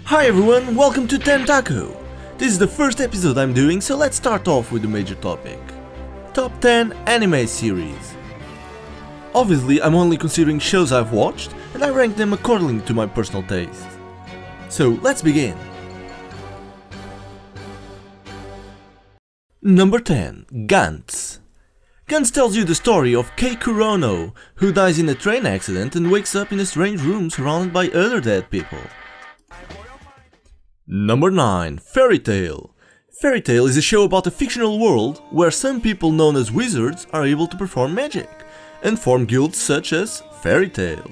Hi everyone, welcome to Tentaku! This is the first episode I'm doing, so let's start off with the major topic. Top 10 anime series. Obviously, I'm only considering shows I've watched, and I rank them according to my personal taste. So, let's begin! Number 10. Gans. Gans tells you the story of Kei Kurono, who dies in a train accident and wakes up in a strange room surrounded by other dead people. Number 9. Fairy Tail. Fairy Tail is a show about a fictional world where some people known as wizards are able to perform magic and form guilds such as Fairy Tail.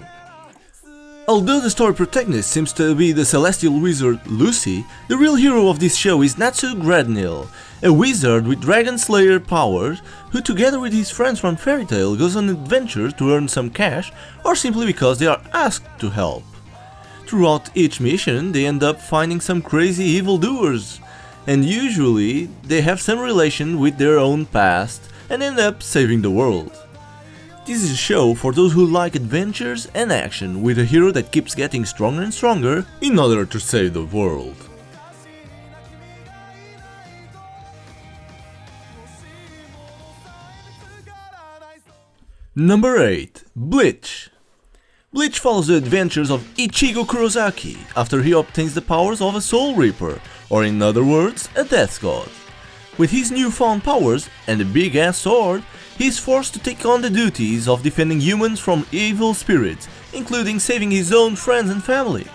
Although the story protagonist seems to be the celestial wizard Lucy, the real hero of this show is Natsu Gradnil, a wizard with dragon slayer powers who together with his friends from Fairy Tail goes on adventures to earn some cash or simply because they are asked to help. Throughout each mission, they end up finding some crazy evildoers, and usually they have some relation with their own past and end up saving the world. This is a show for those who like adventures and action with a hero that keeps getting stronger and stronger in order to save the world. Number 8. Bleach. Bleach follows the adventures of Ichigo Kurosaki after he obtains the powers of a Soul Reaper, or in other words, a Death God. With his newfound powers and a big-ass sword, he is forced to take on the duties of defending humans from evil spirits, including saving his own friends and family.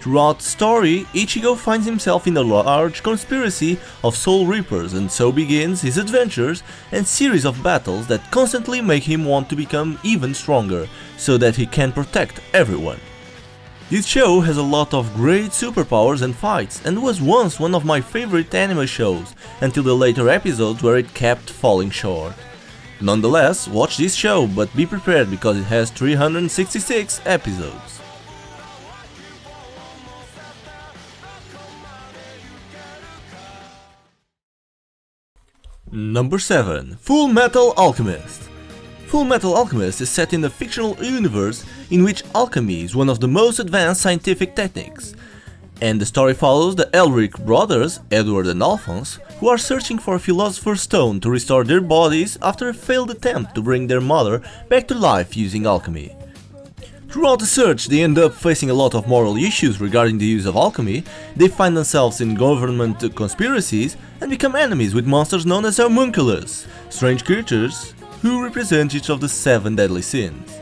Throughout the story, Ichigo finds himself in a large conspiracy of Soul Reapers and so begins his adventures and series of battles that constantly make him want to become even stronger, so that he can protect everyone. This show has a lot of great superpowers and fights and was once one of my favorite anime shows, until the later episodes where it kept falling short. Nonetheless, watch this show, but be prepared because it has 366 episodes. Number 7. Full Metal Alchemist. Full Metal Alchemist is set in a fictional universe in which alchemy is one of the most advanced scientific techniques, and the story follows the Elric brothers, Edward and Alphonse, who are searching for a philosopher's stone to restore their bodies after a failed attempt to bring their mother back to life using alchemy. Throughout the search, they end up facing a lot of moral issues regarding the use of alchemy, they find themselves in government conspiracies, and become enemies with monsters known as homunculus, strange creatures who represent each of the 7 deadly sins.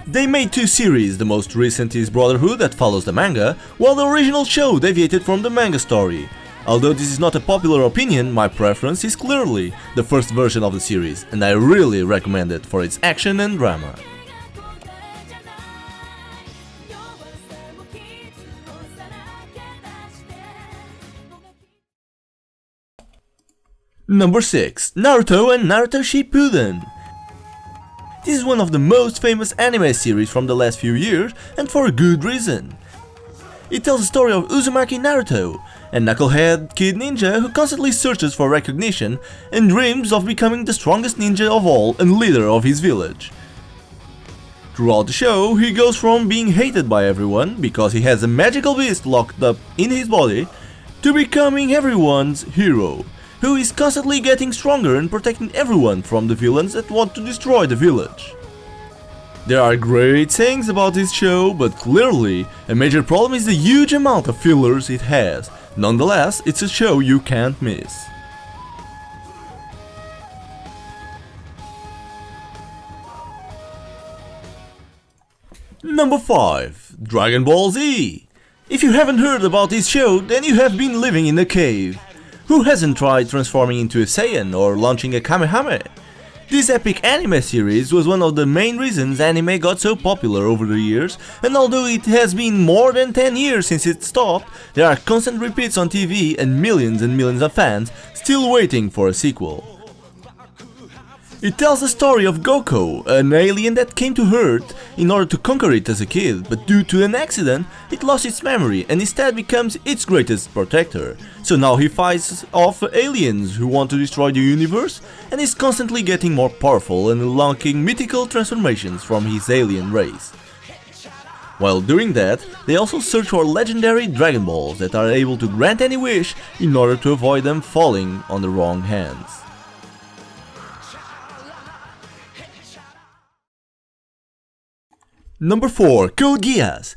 They made 2 series, the most recent is Brotherhood that follows the manga, while the original show deviated from the manga story. Although this is not a popular opinion, my preference is clearly the first version of the series, and I really recommend it for its action and drama. Number 6. Naruto and Naruto Shippuden. This is one of the most famous anime series from the last few years, and for a good reason. It tells the story of Uzumaki Naruto, a knucklehead kid ninja who constantly searches for recognition and dreams of becoming the strongest ninja of all and leader of his village. Throughout the show, he goes from being hated by everyone because he has a magical beast locked up in his body, to becoming everyone's hero, who is constantly getting stronger and protecting everyone from the villains that want to destroy the village. There are great things about this show, but clearly a major problem is the huge amount of fillers it has. Nonetheless, it's a show you can't miss. Number 5. Dragon Ball Z. If you haven't heard about this show, then you have been living in a cave. Who hasn't tried transforming into a Saiyan or launching a Kamehameha? This epic anime series was one of the main reasons anime got so popular over the years, and although it has been more than 10 years since it stopped, there are constant repeats on TV and millions of fans still waiting for a sequel. It tells the story of Goku, an alien that came to Earth in order to conquer it as a kid, but due to an accident, it lost its memory and instead becomes its greatest protector. So now he fights off aliens who want to destroy the universe and is constantly getting more powerful and unlocking mythical transformations from his alien race. While doing that, they also search for legendary Dragon Balls that are able to grant any wish in order to avoid them falling on the wrong hands. Number 4. Code Geass.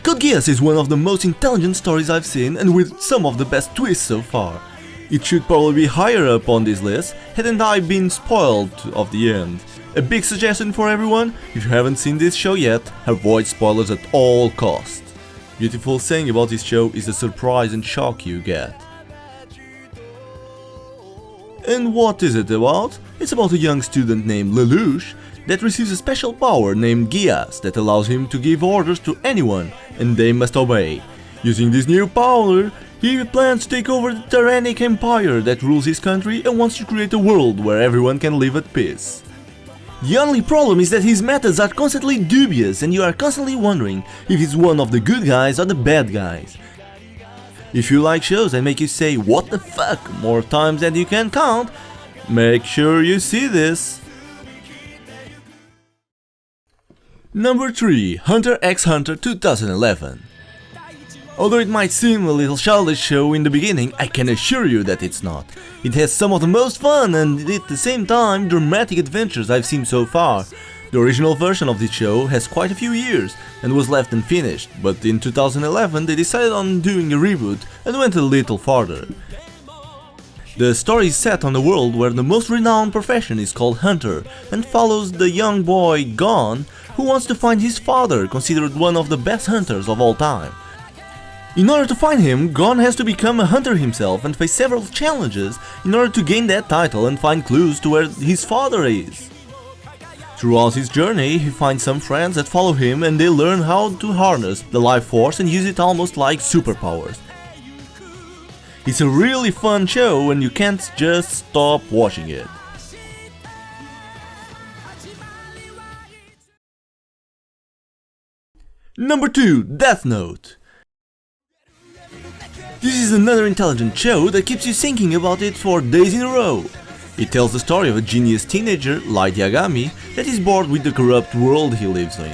Code Geass is one of the most intelligent stories I've seen, and with some of the best twists so far. It should probably be higher up on this list, hadn't I been spoiled of the end. A big suggestion for everyone: if you haven't seen this show yet, avoid spoilers at all costs. Beautiful thing about this show is the surprise and shock you get. And what is it about? It's about a young student named Lelouch that receives a special power named Geass that allows him to give orders to anyone, and they must obey. Using this new power, he plans to take over the tyrannic empire that rules his country and wants to create a world where everyone can live at peace. The only problem is that his methods are constantly dubious, and you are constantly wondering if he's one of the good guys or the bad guys. If you like shows that make you say "what the fuck" more times than you can count, make sure you see this. Number 3. Hunter x Hunter 2011. Although it might seem a little childish show in the beginning, I can assure you that it's not. It has some of the most fun and at the same time dramatic adventures I've seen so far. The original version of this show has quite a few years and was left unfinished, but in 2011 they decided on doing a reboot and went a little farther. The story is set on a world where the most renowned profession is called Hunter, and follows the young boy Gon, who wants to find his father, considered one of the best hunters of all time. In order to find him, Gon has to become a hunter himself and face several challenges in order to gain that title and find clues to where his father is. Throughout his journey, he finds some friends that follow him, and they learn how to harness the life force and use it almost like superpowers. It's a really fun show and you can't just stop watching it. Number 2. Death Note. This is another intelligent show that keeps you thinking about it for days in a row. It tells the story of a genius teenager, Light Yagami, that is bored with the corrupt world he lives in.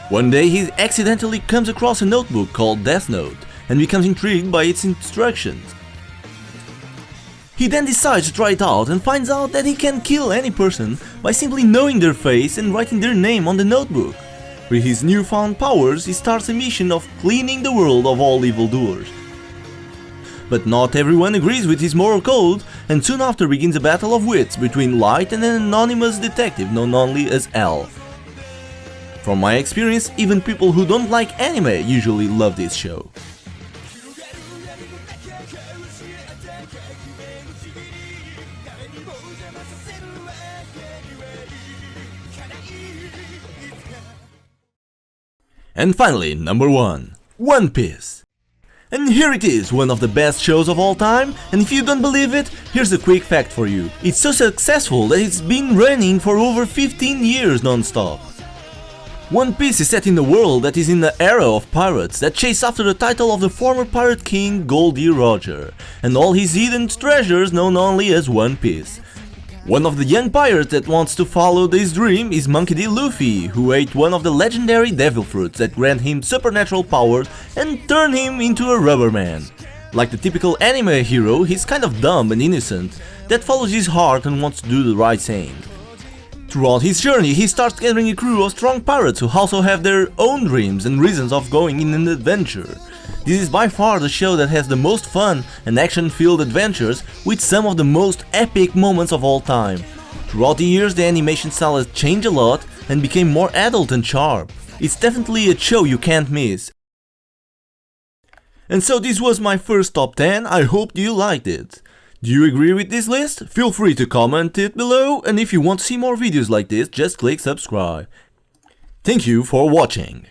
One day he accidentally comes across a notebook called Death Note and becomes intrigued by its instructions. He then decides to try it out and finds out that he can kill any person by simply knowing their face and writing their name on the notebook. With his newfound powers, he starts a mission of cleaning the world of all evildoers. But not everyone agrees with his moral code, and soon after begins a battle of wits between Light and an anonymous detective known only as L. From my experience, even people who don't like anime usually love this show. And finally, number 1. One Piece. And here it is, one of the best shows of all time, and if you don't believe it, here's a quick fact for you. It's so successful that it's been running for over 15 years non-stop. One Piece is set in a world that is in the era of pirates that chase after the title of the former pirate king Goldie Roger, and all his hidden treasures known only as One Piece. One of the young pirates that wants to follow this dream is Monkey D. Luffy, who ate one of the legendary devil fruits that grant him supernatural powers and turn him into a rubber man. Like the typical anime hero, he's kind of dumb and innocent, that follows his heart and wants to do the right thing. Throughout his journey, he starts gathering a crew of strong pirates who also have their own dreams and reasons of going in an adventure. This is by far the show that has the most fun and action-filled adventures, with some of the most epic moments of all time. Throughout the years, the animation style has changed a lot and became more adult and sharp. It's definitely a show you can't miss. And so this was my first top 10, I hope you liked it. Do you agree with this list? Feel free to comment it below, and if you want to see more videos like this, just click subscribe. Thank you for watching.